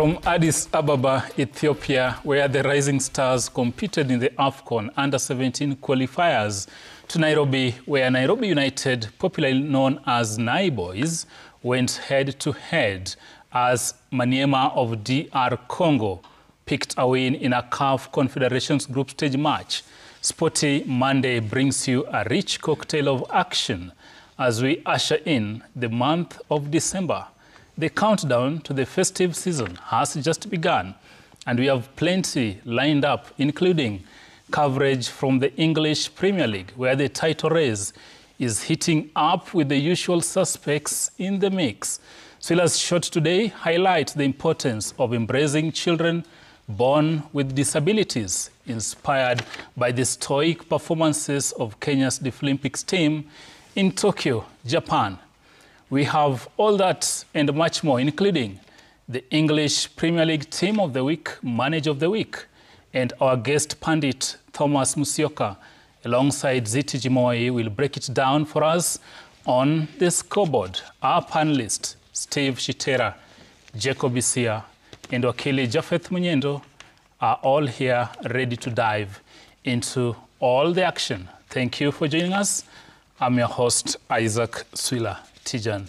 From Addis Ababa, Ethiopia, where the Rising Stars competed in the AFCON Under-17 qualifiers, to Nairobi, where Nairobi United, popularly known as Nai Boys, went head-to-head as Maniema of DR Congo picked a win in a CAF Confederations Group Stage match. Sporty Monday brings you a rich cocktail of action as we usher in the month of December. The countdown to the festive season has just begun, and we have plenty lined up, including coverage from the English Premier League, where the title race is heating up with the usual suspects in the mix. Swila's shot today highlights the importance of embracing children born with disabilities, inspired by the stoic performances of Kenya's Deaflympics team in Tokyo, Japan. We have all that and much more, including the English Premier League Team of the Week, Manager of the Week, and our guest pundit, Thomas Musyoka, alongside Ziti Jimoi, will break it down for us on the scoreboard. Our panelists, Steve Shitera, Jacob Isia, and Wakili Japheth Munyendo, are all here ready to dive into all the action. Thank you for joining us. I'm your host, Isaac Swila Tijan.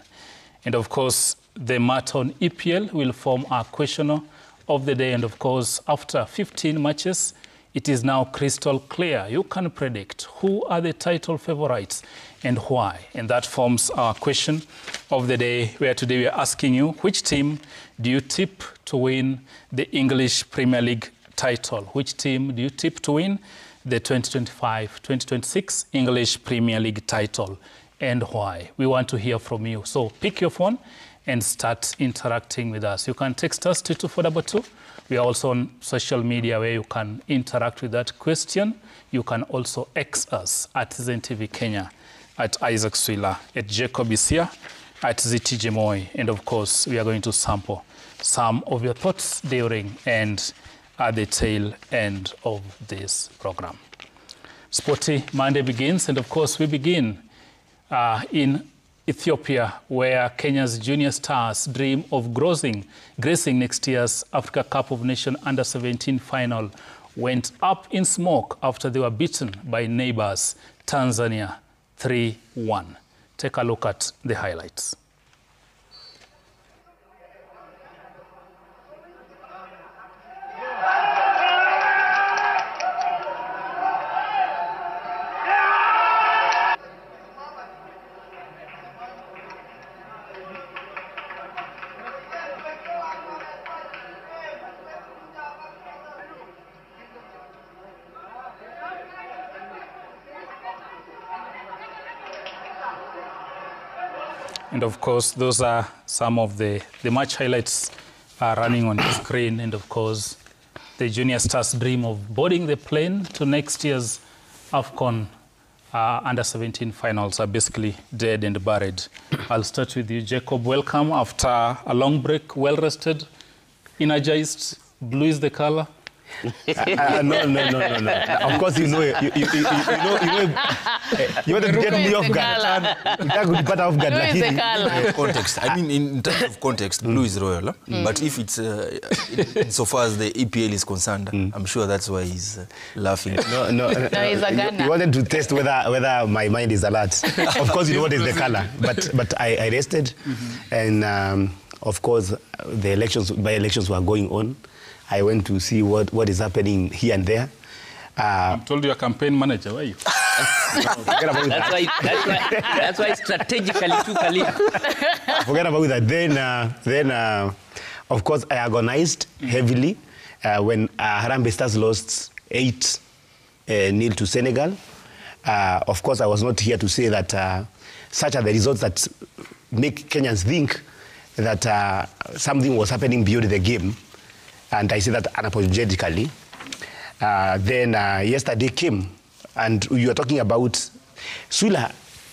And of course, the Marathon EPL will form our question of the day. And of course, after 15 matches, it is now crystal clear. You can predict who are the title favorites and why. And that forms our question of the day, where today we are asking you, which team do you tip to win the English Premier League title? Which team do you tip to win the 2025-2026 English Premier League title, and why? We want to hear from you. So pick your phone and start interacting with us. You can text us 22422. We are also on social media where you can interact with that question. You can also X us at ZenTV Kenya, at Isaac Swila, at Jacob Isia, at Ziti Jimoi. And of course, we are going to sample some of your thoughts during and at the tail end of this program. Sporty Monday begins, and of course, we begin in Ethiopia, where Kenya's junior stars dream of gracing next year's Africa Cup of Nations Under-17 final went up in smoke after they were beaten by neighbors Tanzania 3-1. Take a look at the highlights. And of course, those are some of the match highlights running on the screen. And of course, the junior stars' dream of boarding the plane to next year's AFCON Under-17 finals are basically dead and buried. I'll start with you, Jacob. Welcome after a long break, well-rested, energized. Blue is the color. No. Of course, you wanted to get me off guard. Context. I mean, in terms of context, blue is royal. But if it's so far as the EPL is concerned, I'm sure that's why he's laughing. No, he's a gunner. You wanted to test whether my mind is alert. Of course, you know what is the color. But I rested, and of course, by elections were going on. I went to see what is happening here and there. I told you a campaign manager, why are you? That's why strategically took a lead. Forget about that. Then of course, I agonized heavily when Harambee Stars lost 8-0 to Senegal. Of course, I was not here to say that such are the results that make Kenyans think that something was happening beyond the game. And I say that unapologetically. Then yesterday came, and you are talking about Swila.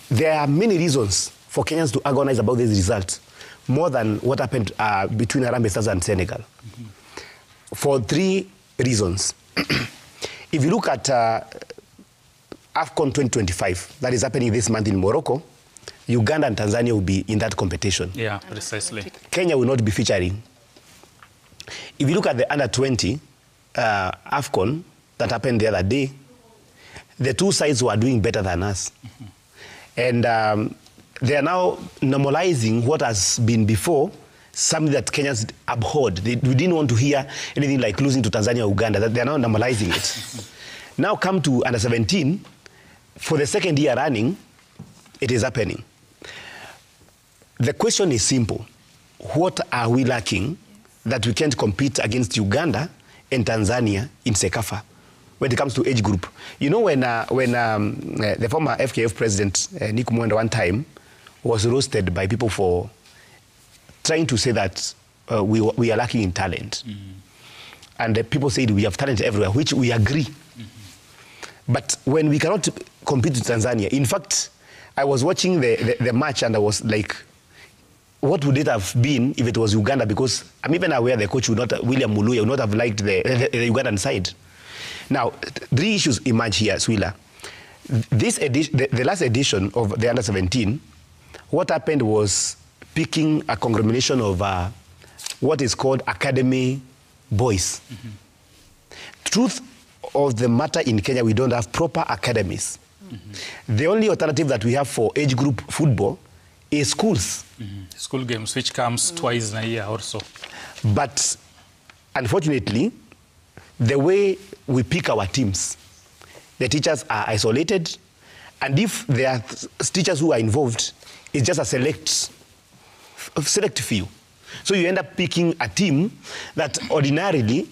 There are many reasons for Kenyans to agonize about this result, more than what happened between Harambee Stars and Senegal. For 3 reasons. If you look at AFCON 2025, that is happening this month in Morocco, Uganda and Tanzania will be in that competition. Yeah, precisely. Kenya will not be featuring. if you look at the under-20 AFCON that happened the other day, the two sides were doing better than us. And they are now normalizing what has been before, something that Kenyans abhorred. We didn't want to hear anything like losing to Tanzania or Uganda. That they are now normalizing it. Now come to under-17, for the second year running, it is happening. The question is simple. What are we lacking that we can't compete against Uganda and Tanzania in CECAFA when it comes to age group? You know, when the former FKF president, Nick Mwenda, one time was roasted by people for trying to say that we are lacking in talent. And people said we have talent everywhere, which we agree. But when we cannot compete with Tanzania, in fact, I was watching the match and I was like, what would it have been if it was Uganda? Because I'm even aware the coach would not, William Muluya, would not have liked the Ugandan side. Now, three issues emerge here, Swila. This edition, the last edition of the under-17, what happened was picking a conglomeration of what is called academy boys. Truth of the matter in Kenya, we don't have proper academies. The only alternative that we have for age group football is schools. School games, which comes twice in a year or so. But unfortunately, the way we pick our teams, the teachers are isolated, and if there are teachers who are involved, it's just a select few. So you end up picking a team that ordinarily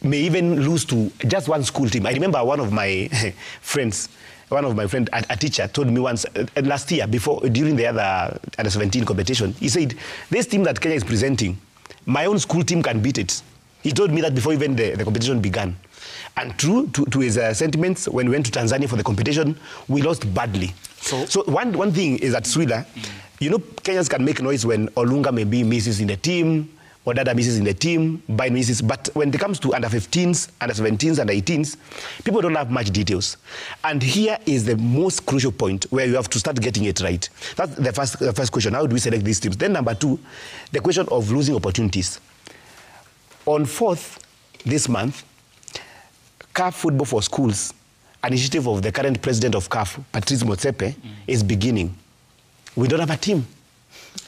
may even lose to just one school team. I remember one of my friends, a teacher, told me once last year, during the other under-17 competition, he said, this team that Kenya is presenting, my own school team can beat it. He told me that before even the competition began. And true to his sentiments, when we went to Tanzania for the competition, we lost badly. So one thing is that Swila, you know, Kenyans can make noise when Olunga maybe misses in the team, or Dada misses in the team, by misses. But when it comes to under-15s, under-17s, under-18s, people don't have much details. And here is the most crucial point where you have to start getting it right. That's the first question. How do we select these teams? Then number two, the question of losing opportunities. On 4th this month, CAF Football for Schools, an initiative of the current president of CAF, Patrice Motsepe, is beginning. We don't have a team.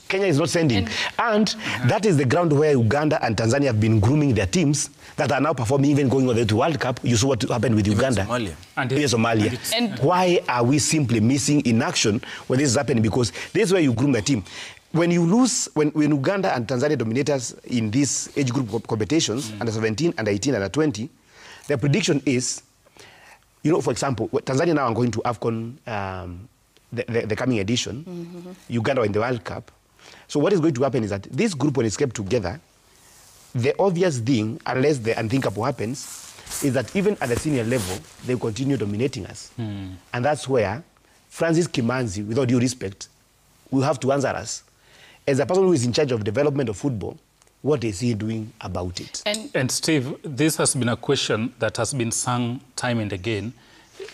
Kenya is not sending. And that is the ground where Uganda and Tanzania have been grooming their teams that are now performing, even going on to World Cup. You saw what happened with Uganda. Somalia. Somalia. And why are we simply missing in action when this is happening? Because this is where you groom the team. When you lose, when Uganda and Tanzania dominate us in these age group competitions, under-17, under-18, under-20, the prediction is, you know, for example, Tanzania now are going to AFCON the coming edition, Uganda in the World Cup. So what is going to happen is that this group, when it's kept together, the obvious thing, unless the unthinkable happens, is that even at the senior level, they continue dominating us. And that's where Francis Kimanzi, with all due respect, will have to answer us. As a person who is in charge of development of football, what is he doing about it? And Steve, this has been a question that has been sung time and again.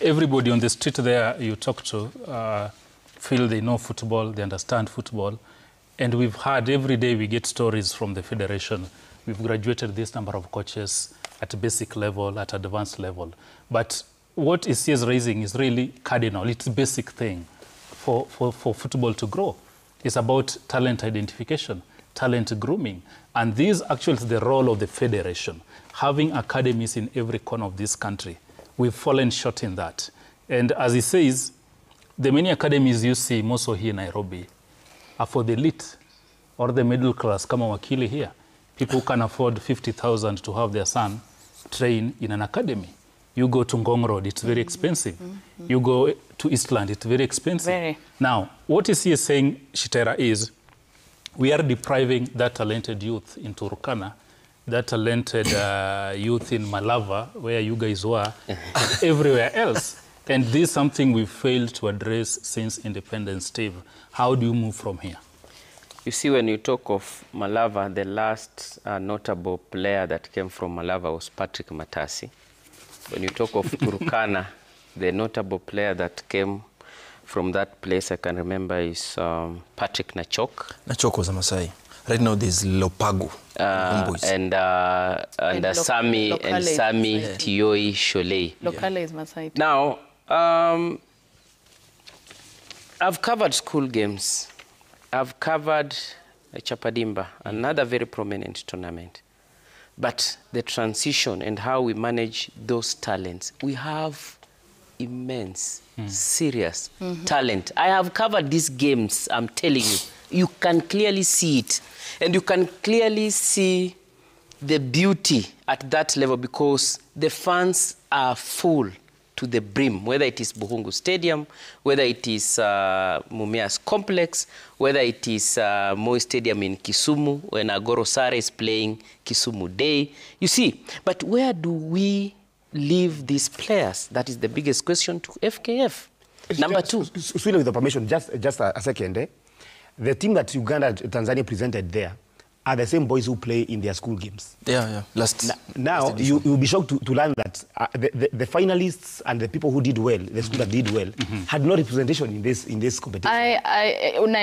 Everybody on the street there you talk to feel they know football, they understand football. And we've heard every day we get stories from the federation. We've graduated this number of coaches at basic level, at advanced level. But what EC is raising is really cardinal. It's a basic thing for football to grow. It's about talent identification, talent grooming. And this actually is the role of the federation, having academies in every corner of this country. We've fallen short in that. And as he says, the many academies you see, mostly here in Nairobi, are for the elite or the middle class, kama wakili here. People who can afford 50,000 to have their son train in an academy. You go to Ngong Road, it's very expensive. You go to Eastland, it's very expensive. Very. Now, what is he saying, Shitera, is we are depriving that talented youth in Turkana, that talented youth in Malava, where you guys were, everywhere else. And this is something we've failed to address since independence, Steve. How do you move from here? You see, when you talk of Malava, the last notable player that came from Malava was Patrick Matasi. When you talk of Turkana, the notable player that came from that place, I can remember, is Patrick Nachok. Nachok was a Masai. Right now there's Lopago. And Sami Tioi Sholei. Locale is Masai. Now, I've covered school games. I've covered Chapadimba, another very prominent tournament. But the transition and how we manage those talents, we have immense, serious talent. I have covered these games, I'm telling you. You can clearly see it. And you can clearly see the beauty at that level because the fans are full to the brim, whether it is Buhungu Stadium, whether it is Mumias Complex, whether it is Moi Stadium in Kisumu, when Agoro Sare is playing Kisumu Day. You see, but where do we leave these players? That is the biggest question to FKF. Number two. Sweden, with the permission, just a second. The team that Uganda, Tanzania presented there are the same boys who play in their school games. Yeah. Now you'll be shocked to learn that the finalists and the people who did well, the school that did well, had no representation in this competition. Even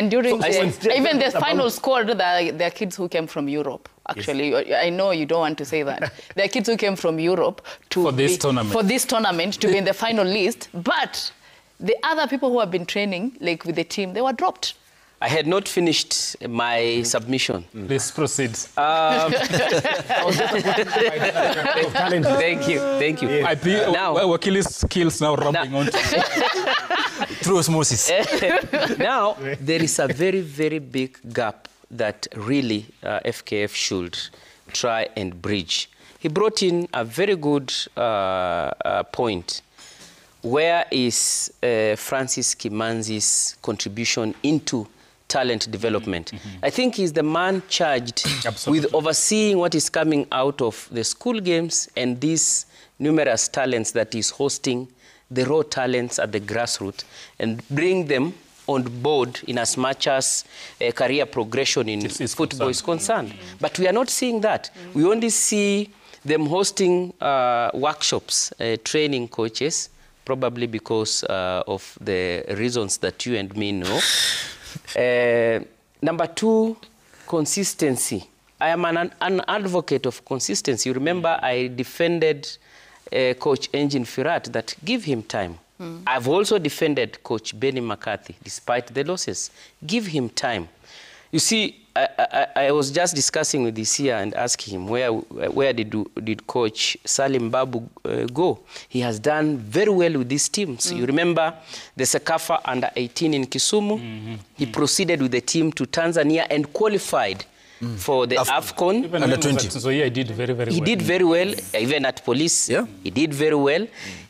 the final squad, there are kids who came from Europe. Actually, yes. I know you don't want to say that. There are kids who came from Europe for this tournament to be in the final list, but the other people who have been training, like with the team, they were dropped. I had not finished my submission. Please proceed. Thank you. Yeah. Now, Wakili's skills now rubbing on through osmosis. Now, there is a very, very big gap that really FKF should try and bridge. He brought in a very good point. Where is Francis Kimanzi's contribution into talent development? I think he's the man charged with overseeing what is coming out of the school games and these numerous talents that is hosting, the raw talents at the grassroots, and bring them on board in as much as career progression in football is concerned. But we are not seeing that. We only see them hosting workshops, training coaches, probably because of the reasons that you and me know. Number two, consistency. I am an advocate of consistency. You remember I defended Coach Engin Firat that give him time. I've also defended Coach Benny McCarthy, despite the losses. Give him time. You see, I was just discussing with Isia and asking him where did Coach Salim Babu go? He has done very well with these teams. You remember the Sekafa under-18 in Kisumu? He proceeded with the team to Tanzania and qualified for the AFCON. Under-20. So yeah, he did very, very well. He did very well, even at police. Yeah. He did very well.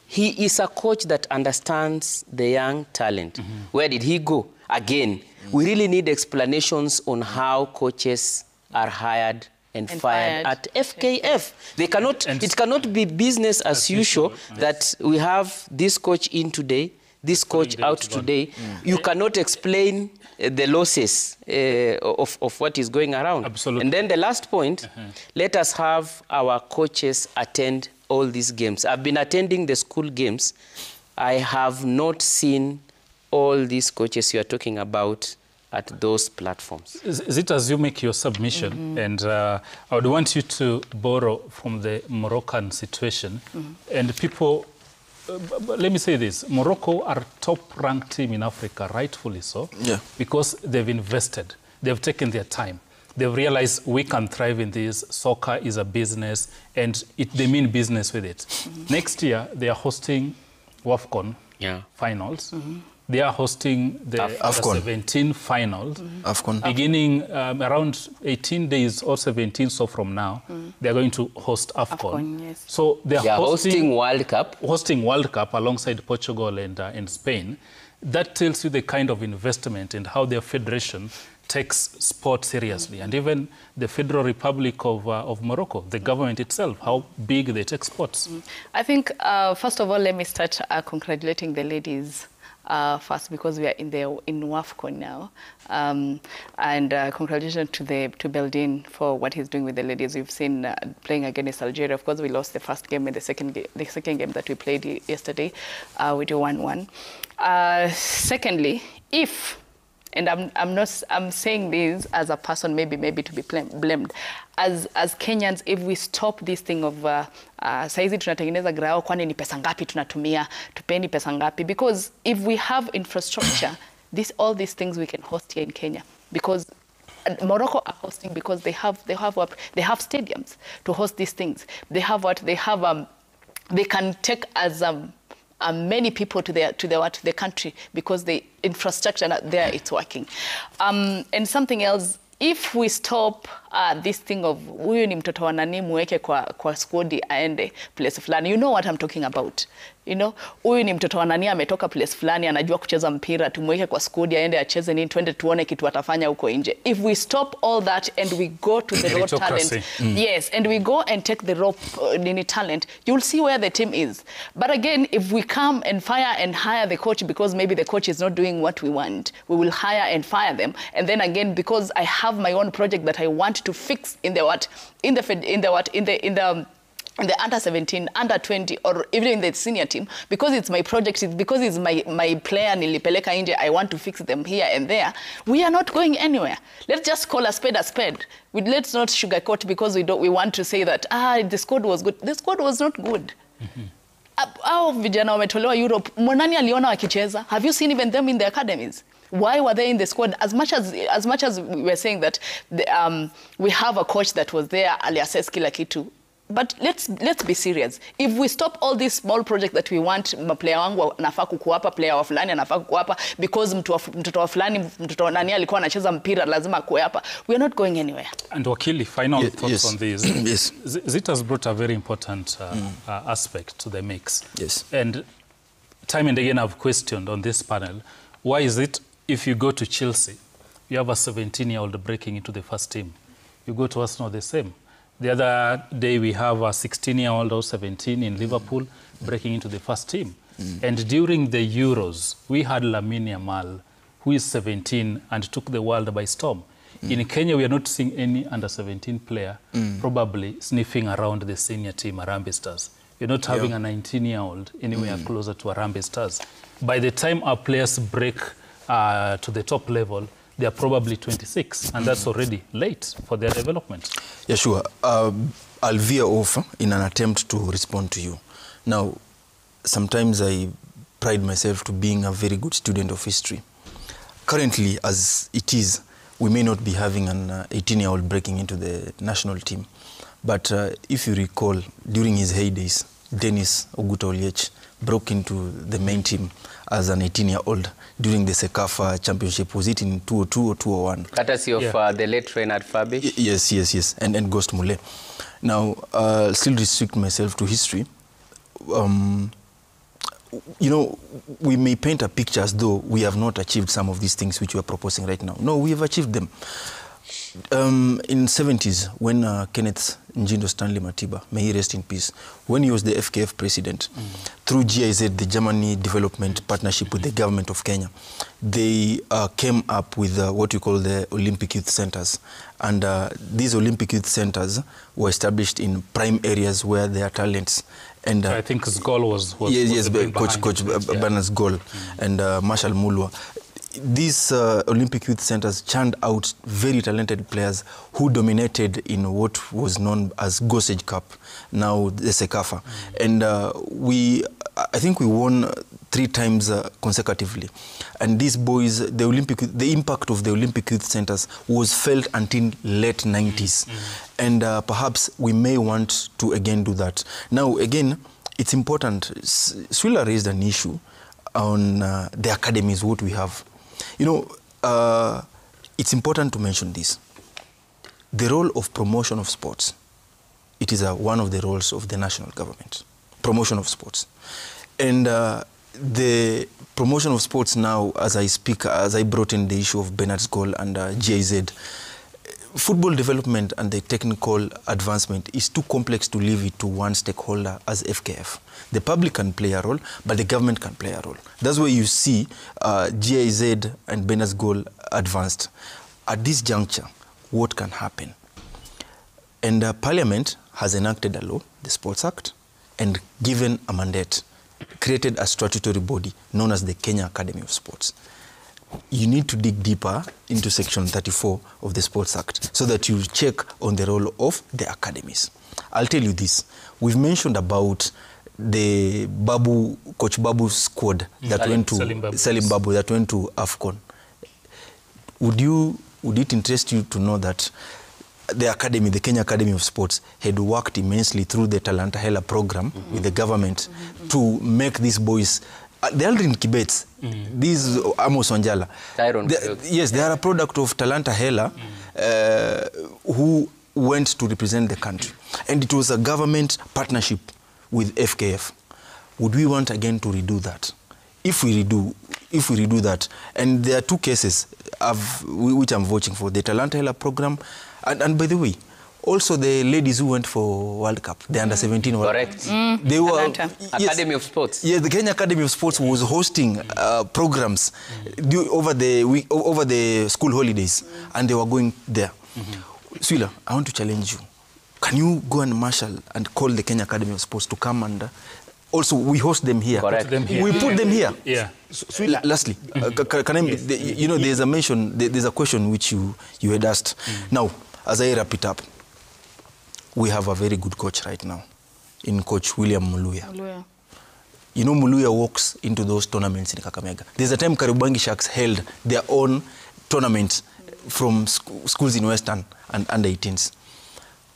He is a coach that understands the young talent. Where did he go? Again, we really need explanations on how coaches are hired and fired at FKF. They cannot, it cannot be business as usual that we have this coach in today, this coach out today. You cannot explain the losses of what is going around. Absolutely. And then the last point, let us have our coaches attend all these games. I've been attending the school games. I have not seen all these coaches you are talking about at those platforms. Is it as you make your submission, and I would want you to borrow from the Moroccan situation, and people, let me say this, Morocco are top-ranked team in Africa, rightfully so, because they've invested, they've taken their time. They've realized we can thrive in this, soccer is a business, and they mean business with it. Next year, they are hosting WAFCON finals. They are hosting the 17 finals, beginning around 18 days or 17 so from now. They are going to host AFCON. So they are hosting World Cup. Hosting World Cup alongside Portugal and Spain. That tells you the kind of investment and how their federation takes sport seriously. And even the Federal Republic of Morocco, the government itself, how big they take sports. I think, first of all, let me start congratulating the ladies first, because we are in WAFCON now, and congratulations to Beldin for what he's doing with the ladies. We've seen playing against Algeria. Of course, we lost the first game, and the second game that we played yesterday, we do 1-1. Secondly, if and I'm saying this as a person maybe to be blamed. As Kenyans, if we stop this thing of saizi tunatengeneza grao, kwani ni pesa ngapi tunatumia, tupeni pesa ngapi, because if we have infrastructure, all these things we can host here in Kenya, because Morocco are hosting because they have stadiums to host these things. They have they can take as many people to the country because the infrastructure there it's working. And something else, if we stop this thing of huyu ni mtoto wa nani muweke kwa squad aende place fulani, you know what I'm talking about. You know, huyu ni mtoto wa nani ametoka place fulani anajua kucheza mpira, tumweke kwa squad aende acheze nini, twende tuone kitu atafanya huko nje. If we stop all that and we go to the raw talent, yes, and we go and take the raw talent, you'll see where the team is. But again, if we come and fire and hire the coach because maybe the coach is not doing what we want, we will hire and fire them. And then again, because I have my own project that I want to fix in the under 17, under 20, or even in the senior team, because it's my project, because it's my player nilipeleka nje, I want to fix them here and there. We are not going anywhere. Let's just call a spade a spade. Let's not sugarcoat because we want to say that the squad was good. The squad was not good. Hao vijana wametolewa Europe, mwanani aliona wakicheza? Have you seen even them in the academies? Why were they in the squad? As much as we were saying that we have a coach that was there, aliassess kila kitu. But let's be serious. If we stop all these small projects that we want, player wangu anafaa kukuapa, player wa fulani anafaa kukuapa, because mtoto wa fulani, mtoto wa nani alikuwa anacheza mpira lazima kuwe hapa, we are not going anywhere. And Wakili, final thoughts on this. Yes. Zita has brought a very important aspect to the mix. Yes. And time and again I've questioned on this panel, why is it if you go to Chelsea, you have a 17-year-old breaking into the first team. You go to Arsenal, the same. The other day we have a 16-year-old or 17 in Liverpool breaking into the first team. And during the Euros, we had Lamine Yamal, who is 17 and took the world by storm. In Kenya, we are not seeing any under-17 player probably sniffing around the senior team, Harambee Stars. You're not having a 19-year-old anywhere closer to Harambee Stars. By the time our players break to the top level, they are probably 26, and that's already late for their development. Yeah, sure. I'll veer off in an attempt to respond to you. Now, sometimes I pride myself to being a very good student of history. Currently, as it is, we may not be having an 18-year-old breaking into the national team. But if you recall, during his heydays, Dennis Oguta Oliech broke into the main team as an 18-year-old during the Sekafa Championship. Was it in 2002 or 2001? Courtesy of the late Reinhard Fabisch? Yes. And Ghost Mule. Now, still restrict myself to history. You know, we may paint a picture as though we have not achieved some of these things which we are proposing right now. No, we have achieved them. In the 70s, when Kenneth Njindo Stanley Matiba, may he rest in peace, when he was the FKF president, through GIZ, the Germany Development Partnership with the government of Kenya, they came up with what we call the Olympic Youth Centers. And these Olympic Youth Centers were established in prime areas where there are talents. And I think his goal was yes, Coach Bernard's goal, and Marshall Mulwa. These Olympic Youth Centers churned out very talented players who dominated in what was known as Gossage Cup, now the Sekafa. And I think we won 3 times consecutively. And these boys, the impact of the Olympic Youth Centers was felt until late 90s. And perhaps we may want to again do that. Now, again, it's important. Swila raised an issue on the academies, what we have. You know, it's important to mention this. The role of promotion of sports, it is one of the roles of the national government. Promotion of sports. And the promotion of sports now, as I speak, as I brought in the issue of Bernard's goal and GIZ, football development and the technical advancement is too complex to leave it to one stakeholder as FKF. The public can play a role, but the government can play a role. That's where you see GIZ and Bernard's goal advanced. At this juncture, what can happen? And Parliament has enacted a law, the Sports Act, and given a mandate, created a statutory body known as the Kenya Academy of Sports. you need to dig deeper into Section 34 of the Sports Act so that you check on the role of the academies. I'll tell you this. We've mentioned about the Coach Babu's squad that went to Salim Babu that went to AFCON. Would it interest you to know that the academy, the Kenya Academy of Sports, had worked immensely through the Talanta Hela program with the government to make these boys, they're in Kibets, these Amos Wanjala. Yes, they are a product of Talanta Hela who went to represent the country. And it was a government partnership with FKF. Would we want again to redo that? If we redo that, and there are two cases which I'm vouching for, the Talanta Hela program, and by the way, also the ladies who went for World Cup, the under-17 World Cup. Correct. They were Academy of Sports. Yes, the Kenya Academy of Sports was hosting programs over the school holidays, and they were going there. Swila, I want to challenge you. Can you go and marshal and call the Kenya Academy of Sports to come and also we host them here. Correct. We put them here. Yeah. Lastly, can I, you know, there's a mention, there's a question which you had asked. Now, as I wrap it up, we have a very good coach right now, in Coach William Muluya. You know, Muluya walks into those tournaments in Kakamega. There's a time Kariobangi Sharks held their own tournament from schools in Western and under-18s.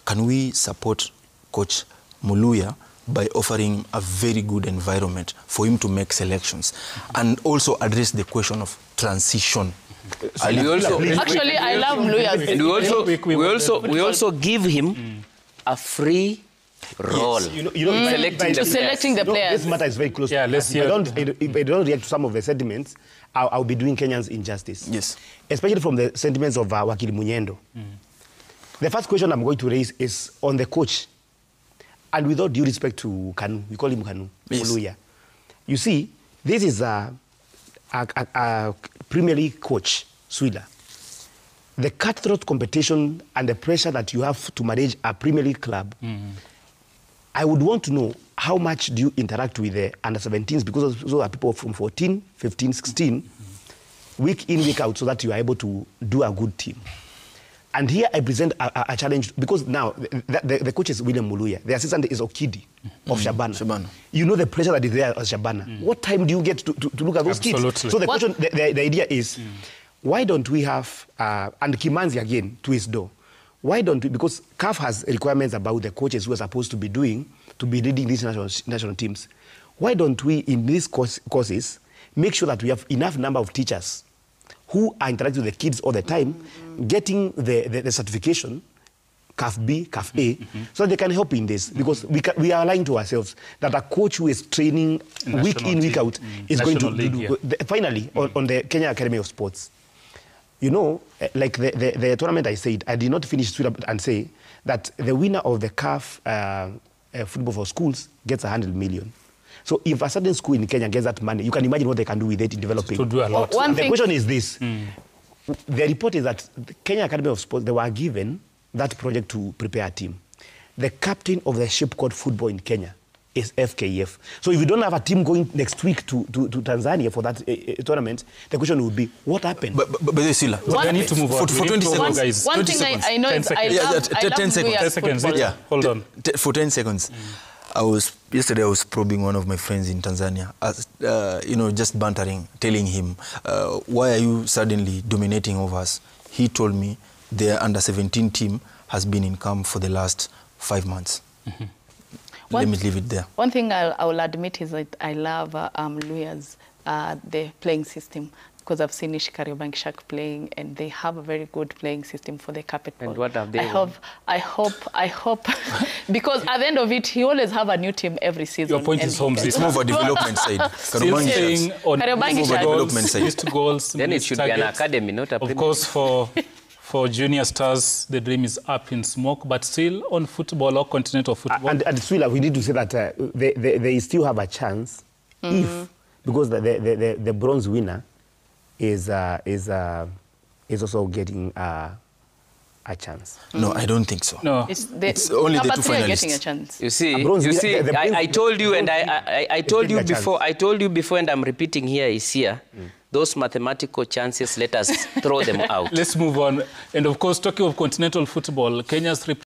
Can we support Coach Muluya by offering a very good environment for him to make selections and also address the question of transition? Actually, I love Muluya. And we also give him a free role. Yes. Selecting the players. This matter is very close. Yeah, let's hear. If I don't react to some of the sentiments, I'll be doing Kenyans injustice. Yes. Especially from the sentiments of Wakili Munyendo. The first question I'm going to raise is on the coach. And without due respect to Kanu, we call him Kanu, yes. Muluya. You see, this is a Premier League coach, Swila. The cutthroat competition and the pressure that you have to manage a Premier League club, I would want to know how much do you interact with the under-17s, because those are people from 14, 15, 16, week in, week out, so that you are able to do a good team. And here I present a challenge, because now the coach is William Muluya. The assistant is Okidi of Shabana. You know the pressure that is there at Shabana. What time do you get to look at those kids? So the question, the idea is, why don't we have, and Kimanzi again, to his door, why don't we, because CAF has requirements about the coaches who are supposed to be leading these national teams. Why don't we, in these courses, make sure that we have enough number of teachers who are interacting with the kids all the time, getting the certification, CAF B, CAF A, so they can help in this. Because we are lying to ourselves that a coach who is training week in, week out is going to do. Finally, on the Kenya Academy of Sports, you know, like the tournament I said, I did not finish and say that the winner of the CAF football for schools gets 100 million. So if a certain school in Kenya gets that money, you can imagine what they can do with it in developing. To do a lot. The question is this. The report is that the Kenya Academy of Sports, they were given that project to prepare a team. The captain of the ship called football in Kenya is FKF. So if you don't have a team going next week to Tanzania for that tournament, the question would be, what happened? But Sila, I need to move on. For 20 seconds. Guys. One thing I know is I love 10 seconds. 10 seconds. Yeah. Hold on. For 10 seconds. Yesterday I was probing one of my friends in Tanzania, you know, just bantering, telling him, why are you suddenly dominating over us? He told me their under-17 team has been in camp for the last 5 months. Let me leave it there. One thing I will admit is that I love Luya's the playing system, because I've seen Kariobangi Sharks playing, and they have a very good playing system for the carpet ball. And what have they I hope, because at the end of it, he always have a new team every season. Your point is home. It's more of a development side. Kariobangi Sharks. Goals. Then it should be an academy, not a Of course, for junior stars, the dream is up in smoke, but still on football or continental football. And still, we need to say that they still have a chance if, because the bronze winner is also getting a chance. No, I don't think so. No, it's only the two finalists getting a chance. You see, I told you, and I told you before, and I'm repeating here, is here, those mathematical chances, let us throw them out. Let's move on. And of course, talking of continental football, Kenya's